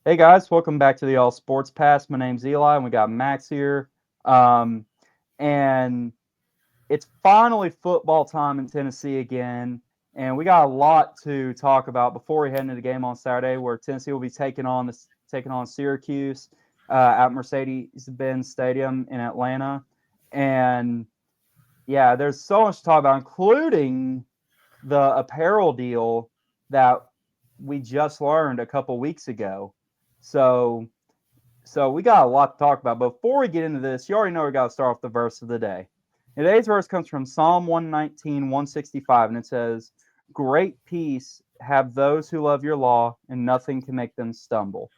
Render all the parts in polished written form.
Hey guys, welcome back to the All Sports Pass. My name's Eli, and we got Max here. Um, and it's finally football time in Tennessee again, and we got a lot to talk about before we head into the game on Saturday, where Tennessee will be taking on Syracuse at Mercedes-Benz Stadium in Atlanta. And yeah, there's so much to talk about, including the apparel deal that we just learned a couple weeks ago. So so we got a lot to talk about. But before we get into this, you already know we got to start off the verse of the day. Today's verse comes from Psalm 119, 165, and it says, Great peace have those who love your law, and nothing can make them stumble.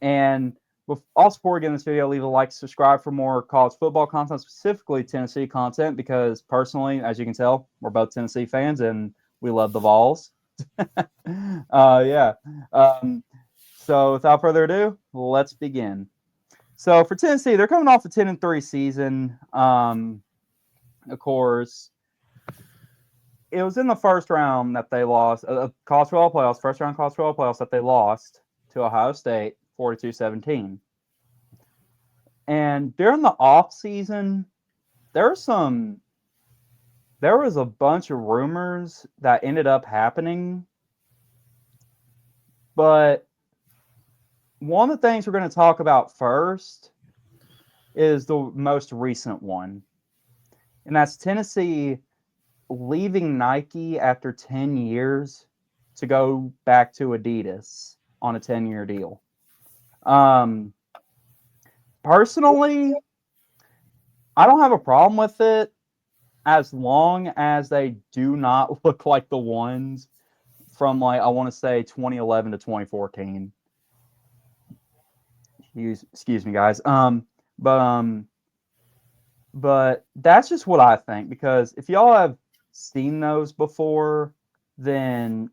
And also, before we get in this video, leave a like, subscribe for more college football content, specifically Tennessee content, because personally, as you can tell, we're both Tennessee fans and we love the Vols. Yeah. Um, so without further ado, let's begin. So for Tennessee, they're coming off a 10-3 season. Of course, it was in the first round that they lost, college football playoffs, first round college football playoffs that they lost to Ohio State 42-17. And during the off season, there were some there was a bunch of rumors that ended up happening, but one of the things we're going to talk about first is the most recent one, and that's Tennessee leaving Nike after 10 years to go back to Adidas on a 10-year deal. Um, Personally, I don't have a problem with it as long as they do not look like the ones from, like, I want to say 2011 to 2014. Excuse me, guys. But but that's just what I think, because if y'all have seen those before, then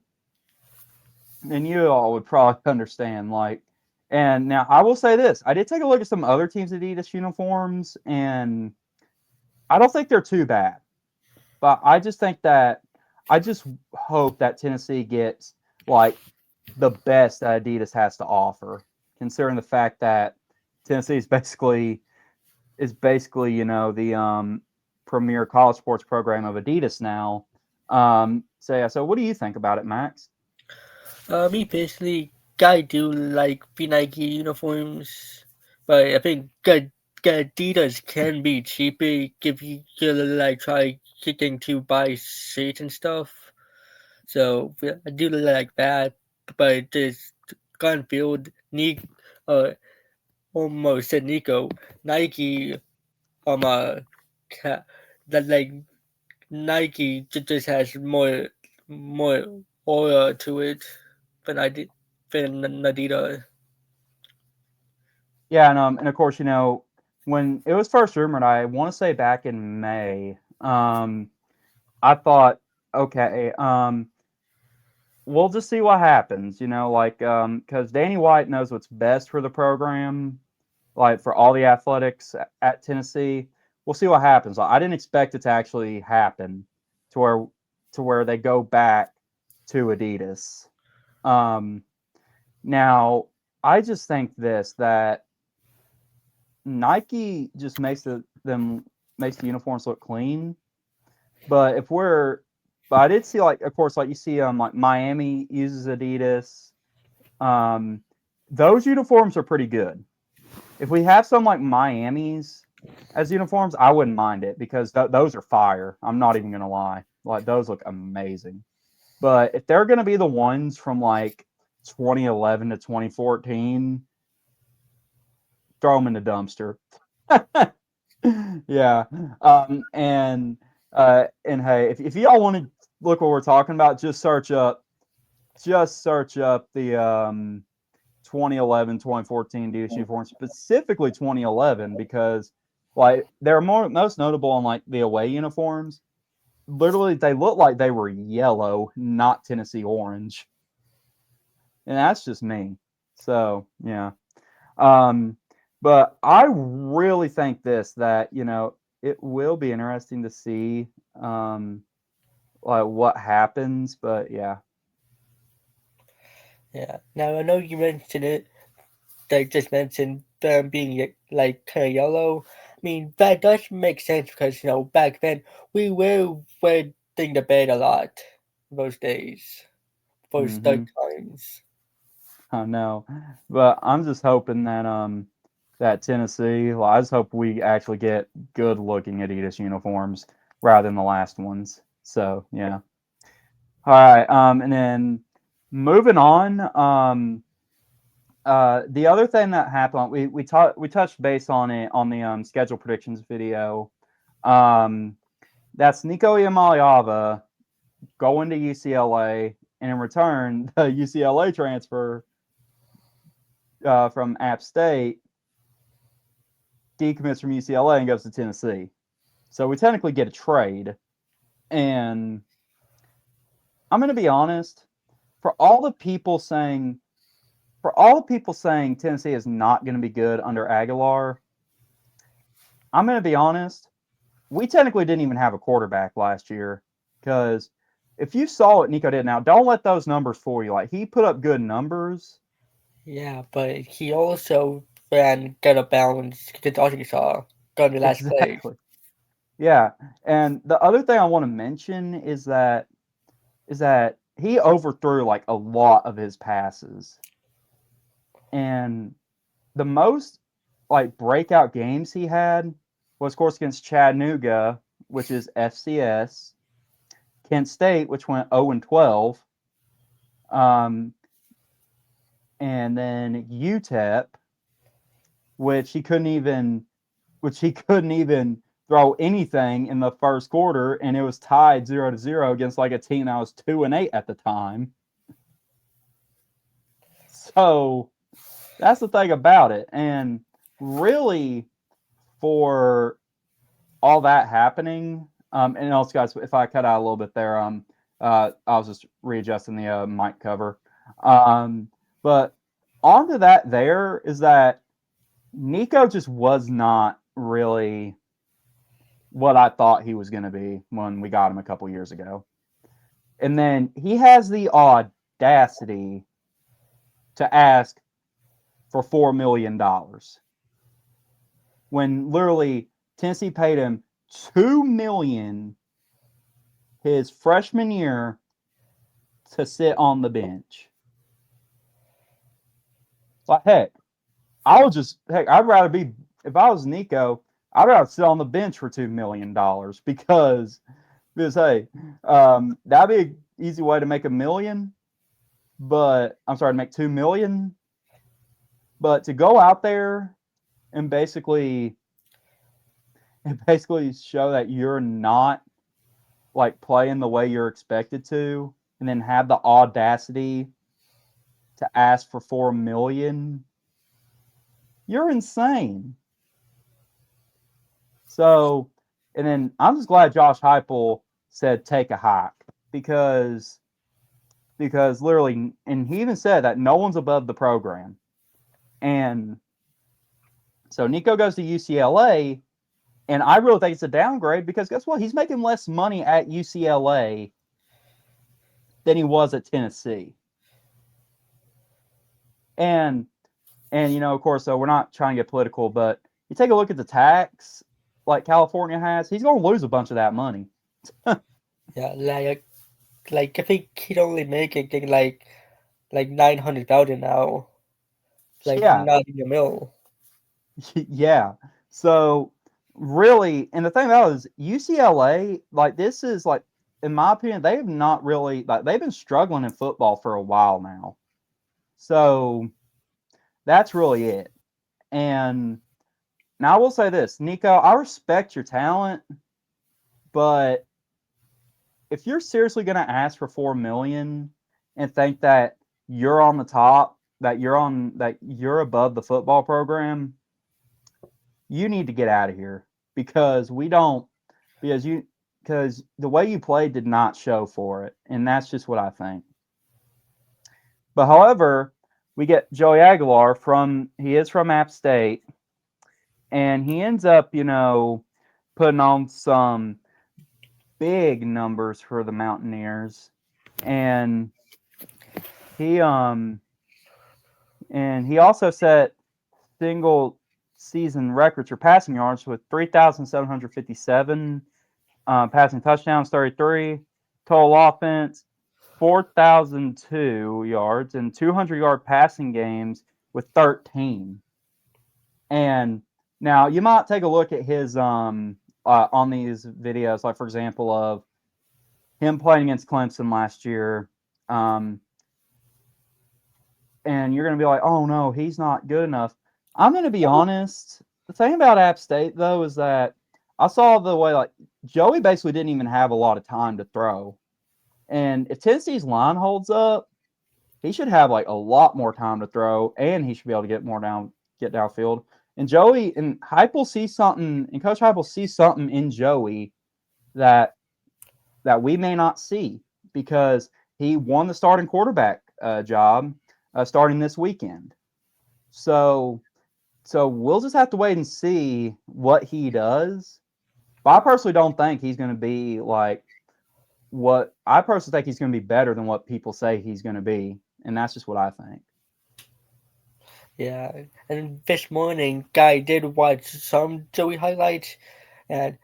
you all would probably understand. Like, and now I will say this: I did take a look at some other teams' Adidas uniforms, and I don't think they're too bad. But I just hope that Tennessee gets like the best that Adidas has to offer, considering the fact that Tennessee is basically the premier college sports program of Adidas now. So yeah, so what do you think about it, Max? Me personally, I do like the Nike uniforms, but I think Adidas can be cheaper if you like try getting to buy shirts and stuff. So yeah, I do like that, but this Gunfield, Nick, uh, almost said Nico, Nike, um, uh, ca- that like Nike just has more aura to it than I did than Adidas. Yeah, and of course, when it was first rumored, I want to say back in May, I thought, okay, we'll just see what happens, like, because Danny White knows what's best for the program, like for all the athletics at Tennessee. We'll see what happens. I didn't expect it to actually happen to where they go back to Adidas. Um, Now, I just think this that Nike just makes the uniforms look clean. But if we're but I did see, like, of course, like you see like Miami uses Adidas. Um those uniforms are pretty good. If we have some like Miami's as uniforms, I wouldn't mind it, because those are fire. I'm not even gonna lie. Like, those look amazing. But if they're gonna be the ones from like 2011 to 2014, throw them in the dumpster. Yeah. And hey, if y'all want to look what we're talking about, just search up the 2011 2014 Adidas uniform, specifically 2011, because like they're most notable on like the away uniforms. Literally, they look like they were yellow, not Tennessee orange, and that's just me. So yeah. Um, but I really think that it will be interesting to see like what happens. But yeah, Yeah. Now I know you mentioned it. They just mentioned being like kind of yellow. I mean that does make sense because back then we were wetting the bed a lot those days, those Hmm. dark times. I know, but I'm just hoping that that Tennessee. Well, I just hope we actually get good looking Adidas uniforms rather than the last ones. So yeah. All right. And then moving on. The other thing that happened, we touched base on it on the schedule predictions video. Um, that's Nico Iamaleava going to UCLA, and in return, the UCLA transfer from App State decommits from UCLA and goes to Tennessee. So we technically get a trade. And I'm going to be honest, for all the people saying Tennessee is not going to be good under Aguilar, I'm going to be honest, we technically didn't even have a quarterback last year because if you saw what Nico did now, don't let those numbers fool you. Like he put up good numbers. Yeah, but he also ran got a bounce against Arkansas, got the last place. Exactly. Yeah. And the other thing I want to mention is that he overthrew like a lot of his passes. And the most like breakout games he had was of course against Chattanooga, which is FCS, Kent State, which went 0 and 12, and then UTEP, which he couldn't even throw anything in the first quarter, and it was tied 0-0 against like a team that was 2 and 8 at the time. So that's the thing about it, and really for all that happening, and also guys, if I cut out a little bit there, I was just readjusting the mic cover. But onto that, there is that Nico just was not really what I thought he was going to be when we got him a couple years ago. And then he has the audacity to ask for $4 million when literally Tennessee paid him $2 million his freshman year to sit on the bench. Like I'd rather be if I was Nico, I'd rather sit on the bench for $2 million because hey, that'd be an easy way to make $1 million. But I'm sorry to make $2 million. But to go out there and basically show that you're not like playing the way you're expected to, and then have the audacity to ask for $4 million, you're insane. So, and then I'm just glad Josh Heupel said take a hike because literally, and he even said that no one's above the program. And so Nico goes to UCLA, and I really think it's a downgrade because guess what? He's making less money at UCLA than he was at Tennessee. And of course, so we're not trying to get political, but you take a look at the tax like California has, he's going to lose a bunch of that money. Yeah, like I think he'd only make it like 900,000 now, like Yeah, not in a mil. yeah. So really, and the thing about it is UCLA, like this is like, in my opinion, they have not really like they've been struggling in football for a while now. So that's really it. And now I will say this, Nico, I respect your talent, but if you're seriously going to ask for $4 million and think that you're on the top, that you're above the football program, you need to get out of here because we don't because the way you played did not show for it, and that's just what I think. But however, we get Joey Aguilar he is from App State, and he ends up putting on some big numbers for the Mountaineers, and he And he also set single season records for passing yards with 3,757, passing touchdowns 33, total offense 4,002 yards, and 200-yard passing games with 13. And now you might take a look at his on these videos, like for example of him playing against Clemson last year. And you're going to be like, oh no, he's not good enough. I'm going to be honest. The thing about App State, though, is that I saw the way, like, Joey basically didn't even have a lot of time to throw. And if Tennessee's line holds up, he should have, like, a lot more time to throw, and he should be able to get downfield. And Joey, and Heupel sees something, and Coach Heupel sees something in Joey that we may not see because he won the starting quarterback job starting this weekend. So we'll just have to wait and see what he does. But I personally don't think he's going to be like what I personally think he's going to be better than what people say he's going to be, and that's just what I think. Yeah, and this morning, I did watch some Joey highlights, and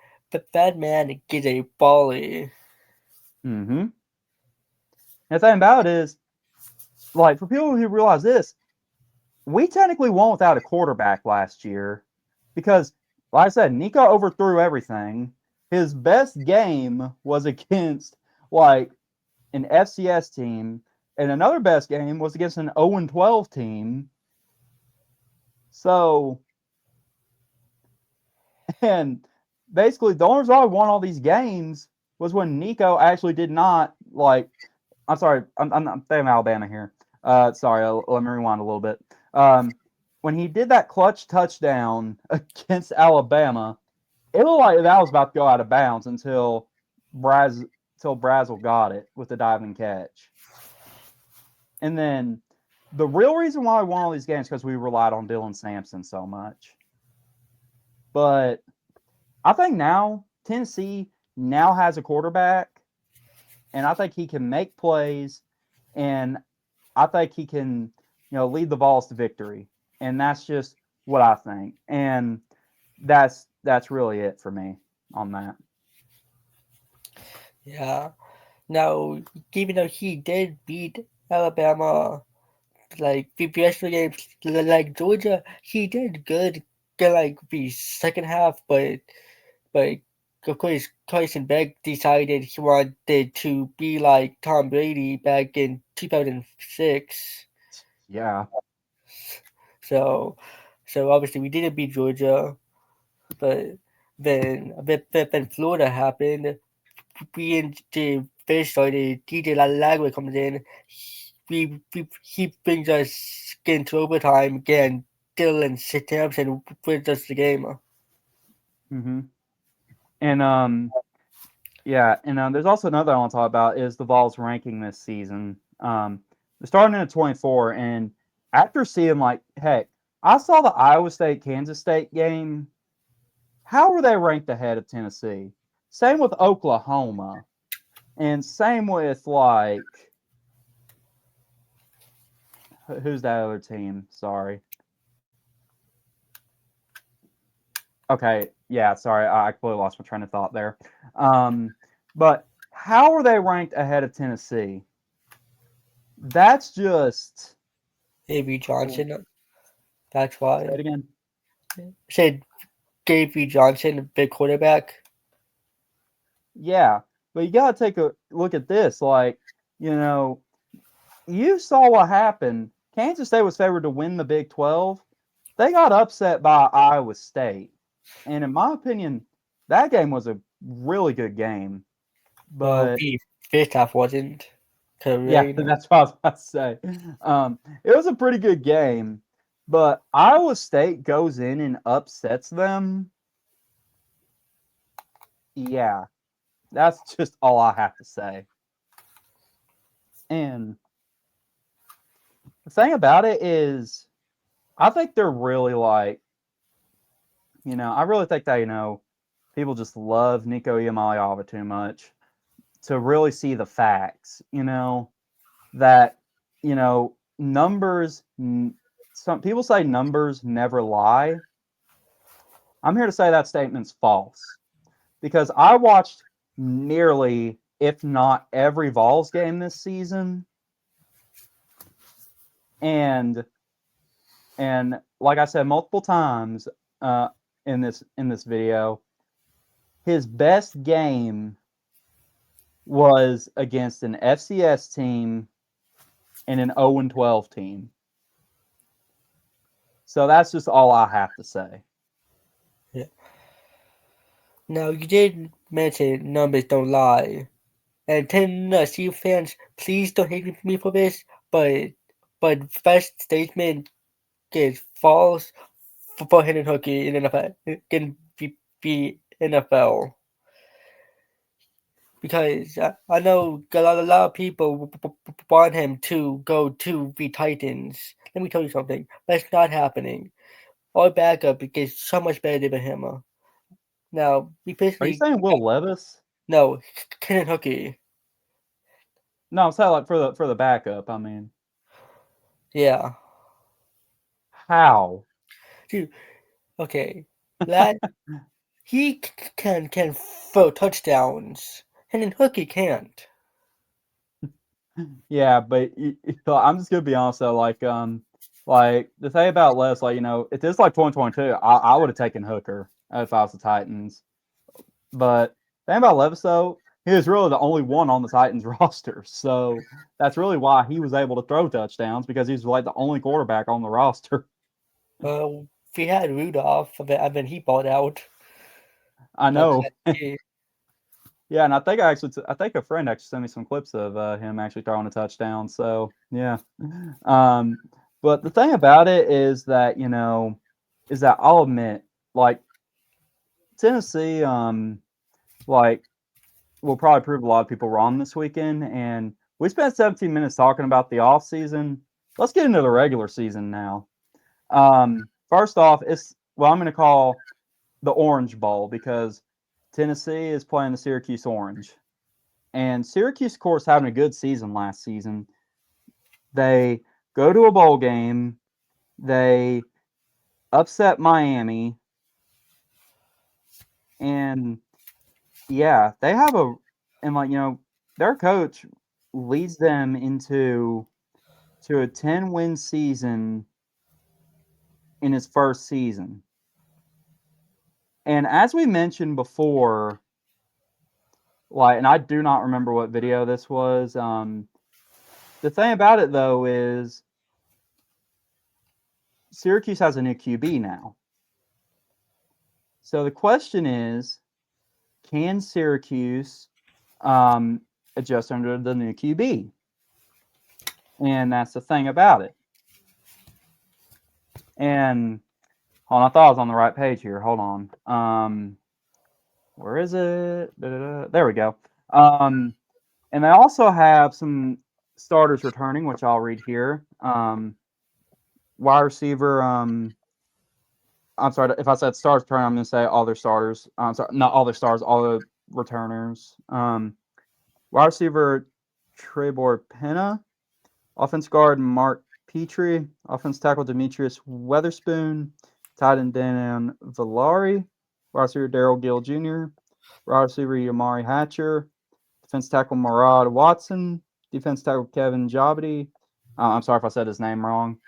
that man is a baller. Mm-hmm. The thing about it is, like, for people who realize this, we technically won without a quarterback last year because, like I said, Nico overthrew everything. His best game was against, like, an FCS team, and another best game was against an 0-12 team. So, and basically, the only reason why we won all these games was when Nico actually did not, like, I'm sorry, I'm saying Alabama here. Sorry, let me rewind a little bit. When he did that clutch touchdown against Alabama, it looked like that was about to go out of bounds until Brazel got it with the diving catch. And then the real reason why we won all these games is because we relied on Dylan Sampson so much. But I think now Tennessee now has a quarterback, and I think he can make plays, and I think he can, lead the Vols to victory. And that's just what I think. And that's really it for me on that. Yeah. Now, even though he did beat Alabama, like the rest of the games, like Georgia, he did good. Like the second half, but of course Carson Beck decided he wanted to be like Tom Brady back in 2006. Yeah. So obviously we didn't beat Georgia, but then Florida happened. We in the first started. DJ Lagway comes in. He brings us into overtime again. Dylan Sampson wins us the game. Mm-hmm. And yeah, and there's also another I want to talk about is the Vols ranking this season. They're starting in at 24, and after seeing, like, heck, I saw the Iowa State Kansas State game. How were they ranked ahead of Tennessee? Same with Oklahoma, and same with, like, who's that other team? Sorry. Okay, yeah, sorry, I completely lost my train of thought there. But how are they ranked ahead of Tennessee? That's just Avery Johnson. That's say why. it again. Said Avery Johnson, big quarterback. Yeah, but you gotta take a look at this. Like, you saw what happened. Kansas State was favored to win the Big 12. They got upset by Iowa State, and in my opinion, that game was a really good game. Well, But the first half wasn't. yeah, that's what I was about to say. It was a pretty good game, but Iowa State goes in and upsets them. Yeah, that's just all I have to say. And the thing about it is, I think they're really like, I really think that, people just love Nico Iamaleava too much to really see the facts, that, numbers some people say numbers never lie. I'm here to say that statement's false because I watched nearly, if not every Vols game this season, and like I said multiple times in this video, his best game was against an FCS team and an 0-12 team. So that's just all I have to say. Yeah. Now, you did mention numbers don't lie. And Tennessee fans, please don't hate me for this, but that statement is false for Hendon Hooker in NFL. In the NFL. Because I know a lot of people want him to go to the Titans. Let me tell you something. That's not happening. Our backup is so much better than him. Now, we Are you basically saying Will Levis? no Hendon Hooker. No, I'm saying like for the backup. I mean, Yeah. how? Dude, okay. That he can throw touchdowns. Hendon Hooker can't. Yeah, but I'm just gonna be honest though. Like the thing about Les, like if this is like 2022, I would have taken Hooker if I was the Titans. But the thing about Levis though, he was really the only one on the Titans roster, so that's really why he was able to throw touchdowns because he's like the only quarterback on the roster. Well, if we had Rudolph, I mean he bought out. I know. He- Yeah, and I think I think a friend actually sent me some clips of him actually throwing a touchdown. So yeah, um, but the thing about it is that is that I'll admit, like Tennessee, like will probably prove a lot of people wrong this weekend. And we spent 17 minutes talking about the off season. Let's get into the regular season now. First off, I'm going to call the Orange Bowl because Tennessee is playing the Syracuse Orange. And Syracuse, of course, having a good season last season. They go to a bowl game. They upset Miami. And yeah, they have their coach leads them into a 10-win season in his first season. And as we mentioned before, and I do not remember what video this was. The thing about it though is Syracuse has a new QB now. So the question is, can Syracuse adjust under the new QB? And that's the thing about it. And hold on, I thought I was on the right page here. Hold on. Where is it? There we go. And they also have some starters returning, which I'll read here. Wide receiver. I'm sorry if I said stars returning. I'm going to say all their starters. I'm sorry, not all their stars, all the returners. Wide receiver Trebor Penna, offense guard Mark Petrie, offense tackle Demetrius Weatherspoon, tight end Dan Villari, wide receiver Daryl Gill Jr., wide receiver Yamari Hatcher, defense tackle Murad Watson, defense tackle Kevin Jabity. I'm sorry if I said his name wrong.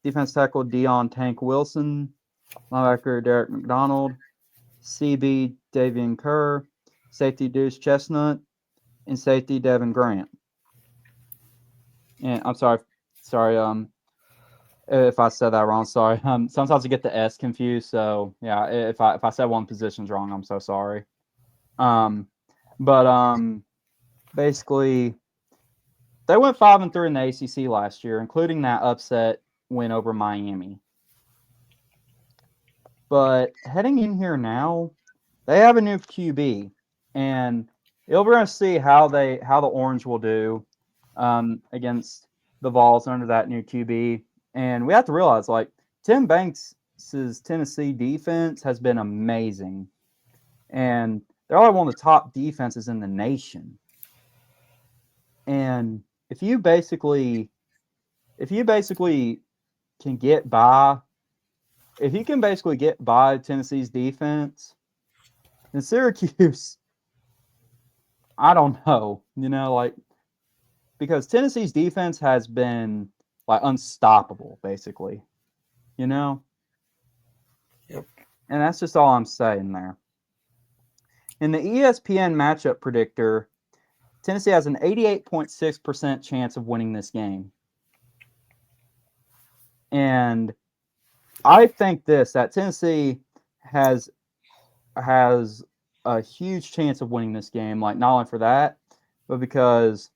Defense tackle Dion Tank Wilson, linebacker Derek McDonald, CB Davian Kerr, safety Deuce Chestnut, and safety Devin Grant. And I'm sorry, if I said that wrong. Sorry. Sometimes I get the S confused. So yeah, if I said one position's wrong, I'm so sorry. But basically, they went 5-3 in the ACC last year, including that upset win over Miami. But heading in here now, they have a new QB, and we're going to see how the Orange will do against the Vols under that new QB. And we have to realize, like, Tim Banks' Tennessee defense has been amazing, and they're like one of the top defenses in the nation. And if you basically can get by, if he can basically get by Tennessee's defense, then Syracuse, I don't know, because Tennessee's defense has been like unstoppable, basically, Yep. And that's just all I'm saying there. In the ESPN matchup predictor, Tennessee has an 88.6% chance of winning this game. And I think that Tennessee has a huge chance of winning this game, like not only for that, but because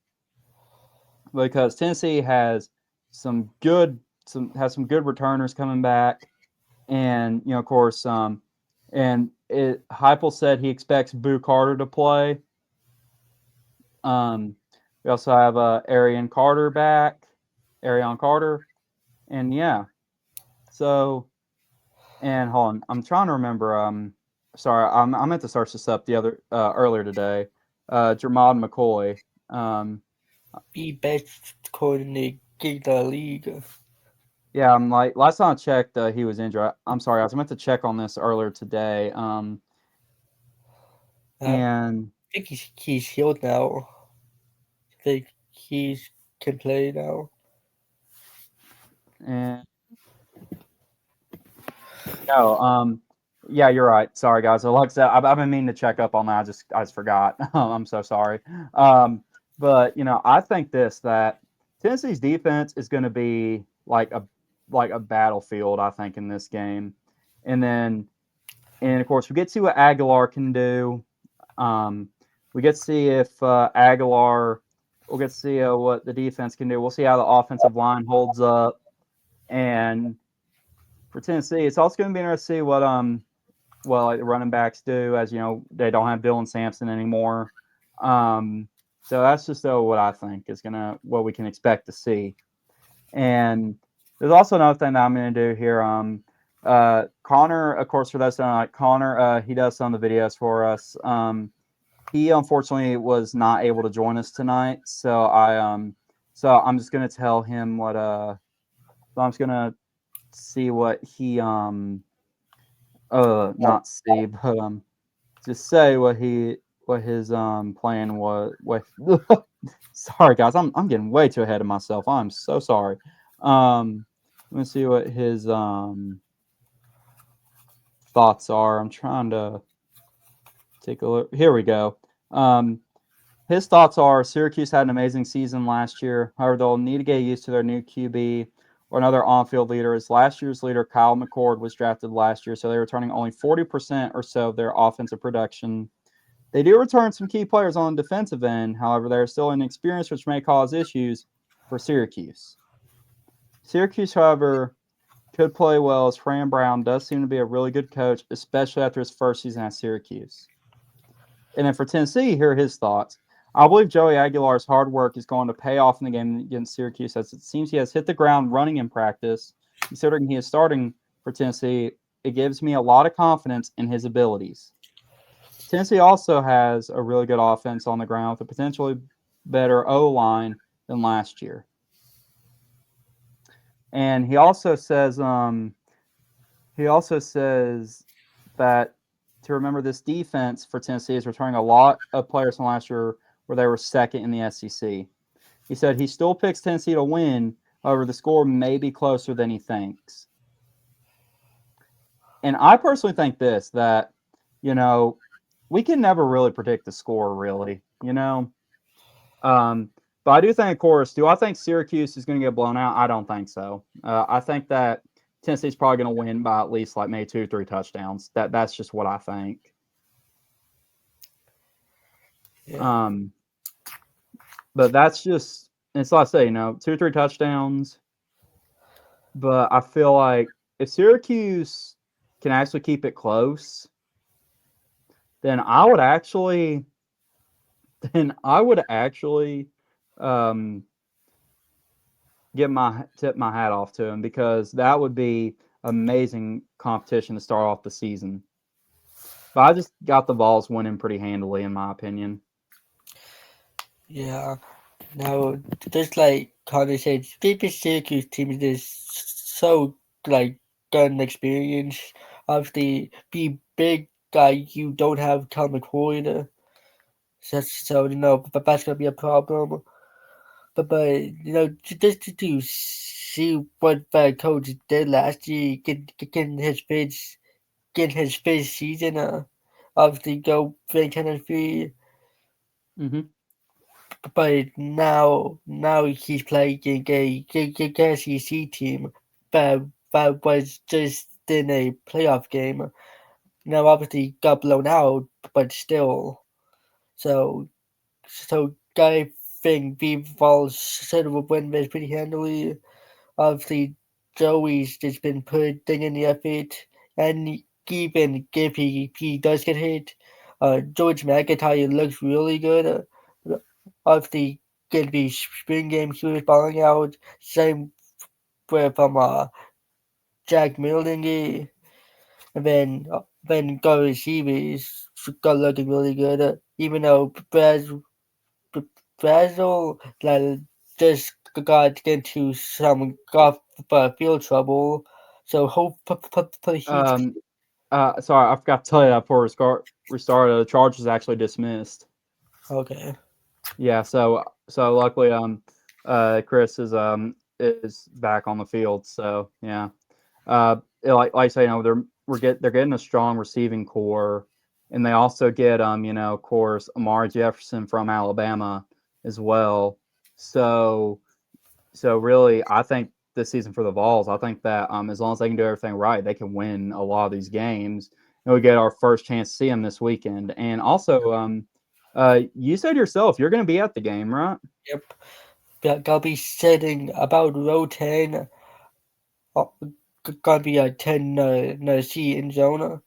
Tennessee has some good returners coming back, and of course, Heupel said he expects Boo Carter to play. We also have Arion Carter back, and yeah. So, and hold on, I'm trying to remember. Sorry, I meant to search this up earlier today. Jermod McCoy. The best coordinator in the league. Yeah, I'm like last time I checked, he was injured. I'm sorry, I was meant to check on this earlier today. And I think he's healed now. I think he can play now. And no, yeah, you're right. Sorry, guys. So, like I said, I've been meaning to check up on that. I just forgot. I'm so sorry. But I think that Tennessee's defense is going to be like a battlefield, I think, in this game. And of course, we get to see what Aguilar can do. We get to see if Aguilar. We'll get to see what the defense can do. We'll see how the offensive line holds up. And for Tennessee, it's also going to be interesting to see what like the running backs do, as they don't have Dylan Sampson anymore. So that's just what I think is what we can expect to see. And there's also another thing that I'm going to do here. Connor, of course, for those that don't like Connor, he does some of the videos for us. He unfortunately was not able to join us tonight, so I'm just going to tell him what so I'm just going to see what he not see, but just say what his plan was. Sorry guys, I'm getting way too ahead of myself. I'm so sorry. Let me see what his thoughts are. I'm trying to take a look. Here we go. His thoughts are Syracuse had an amazing season last year. However, they'll need to get used to their new QB or another on-field leader. As last year's leader, Kyle McCord, was drafted last year, so they're returning only 40% or so of their offensive production. They do return some key players on the defensive end. However, they're still inexperienced, which may cause issues for Syracuse. Syracuse, however, could play well, as Fran Brown does seem to be a really good coach, especially after his first season at Syracuse. And then for Tennessee, here are his thoughts. I believe Joey Aguilar's hard work is going to pay off in the game against Syracuse, as it seems he has hit the ground running in practice. Considering he is starting for Tennessee, it gives me a lot of confidence in his abilities. Tennessee also has a really good offense on the ground with a potentially better O-line than last year. And he also says that to remember, this defense for Tennessee is returning a lot of players from last year where they were second in the SEC. He said he still picks Tennessee to win, however, the score may be closer than he thinks. And I personally think that we can never really predict the score, really, But I do think, of course, do I think Syracuse is going to get blown out? I don't think so. I think that Tennessee's probably going to win by at least maybe 2 or 3 touchdowns. That's just what I think. Yeah. But that's just, it's like I say, 2 or 3 touchdowns. But I feel like if Syracuse can actually keep it close, then I would actually tip my hat off to him, because that would be amazing competition to start off the season. But I just got the Vols winning pretty handily, in my opinion. Yeah. Now, just like Connor said, maybe Syracuse team is so like gun experience. Obviously, be big guy. You don't have Tom McCoy. So but that's gonna be a problem. But just to see what that coach did last year, get his first season. Obviously go big 10-3. Mm-hmm. But now he's playing a SEC team that was just in a playoff game. Now obviously got blown out, but still. So I think Beaver should have win this pretty handily. Obviously Joey's just been putting in the effort, and even if he does get hit, George McIntyre looks really good. Obviously, get the spring game he was balling out. Same with Jack Millingy, and then go receivers got looking really good. Even though Brazil like just got into some golf field trouble, so hopefully he's Um, sorry, I forgot to tell you that before we started. The charge was actually dismissed. okay. Yeah, so luckily, Chris is back on the field. So yeah, like I say, they're getting a strong receiving core, and they also get of course, Amari Jefferson from Alabama as well. So really, I think this season for the Vols, I think that as long as they can do everything right, they can win a lot of these games, and we get our first chance to see them this weekend. And also, you said yourself you're going to be at the game, right? Yep. I'll be sitting about row 10. uh, Gonna be a 10 seat in zone.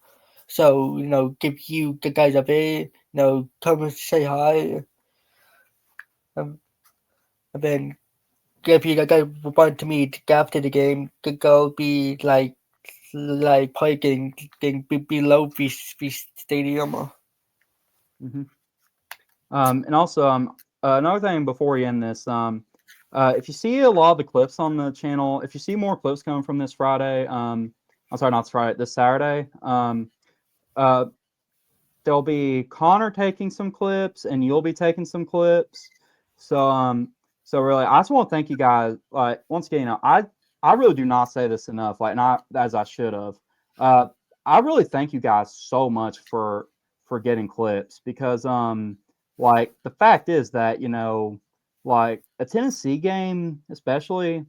So, give you guys a bit, come and say hi. Um, and then if you guys want to meet after the game, go be probably getting below the stadium. Hmm. And also, another thing before we end this, if you see a lot of the clips on the channel, if you see more clips coming from this Friday, I'm sorry, not this Friday, this Saturday, uh, there'll be Connor taking some clips, and you'll be taking some clips. So really, I just want to thank you guys. Like once again, I really do not say this enough, like not as I should have. Uh, I really thank you guys so much for getting clips because like the fact is that like a Tennessee game, especially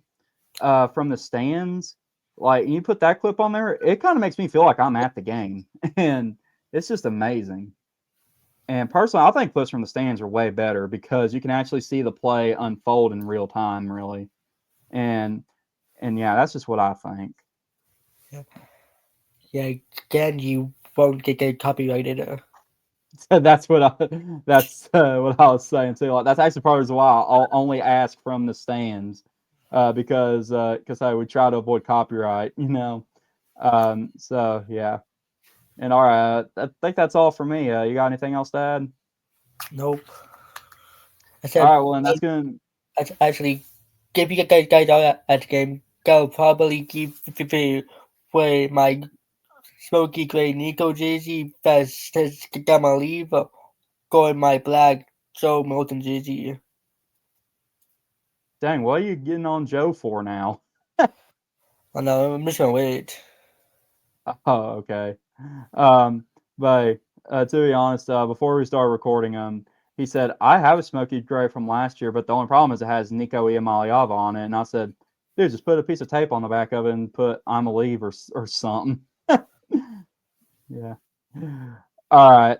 from the stands, like you put that clip on there, it kind of makes me feel like I'm at the game, and it's just amazing. And personally, I think clips from the stands are way better because you can actually see the play unfold in real time, really. And yeah, that's just what I think. Yeah, again, you won't get copyrighted. So that's what I was saying too. Like that's actually part of why I'll only ask from the stands, because I would try to avoid copyright. So yeah. And all right, I think that's all for me. You got anything else to add? Nope. I All said, right, well, then that's gonna. actually, if you guys are at the game, go probably give away my smoky gray Nico jersey that says got my leave, go in my black Joe Milton jersey. Dang, what are you getting on Joe for now? Oh no, I'm just gonna wait. Oh, okay. Um, but to be honest, before we started recording, he said I have a Smoky Gray from last year, but the only problem is it has Nico Iamaliava on it, and I said, dude, just put a piece of tape on the back of it and put "I'm a leave" or something. Yeah. All right.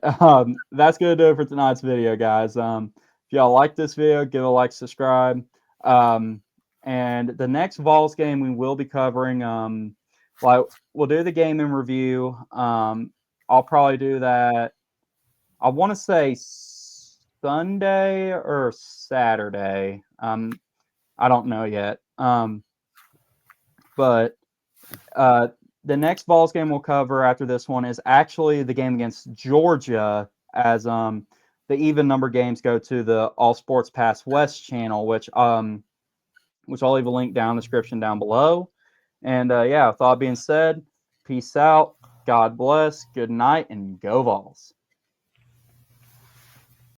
That's gonna do it for tonight's video, guys. If y'all like this video, give a like, subscribe. Um, and the next Vols game we will be covering, like we'll do the game in review. I'll probably do that. I want to say Sunday or Saturday. I don't know yet. But the next Vols game we'll cover after this one is actually the game against Georgia, as the even number games go to the All Sports Pass West channel, which I'll leave a link down in the description down below. And yeah, with all being said, peace out. God bless. Good night, and go Vols.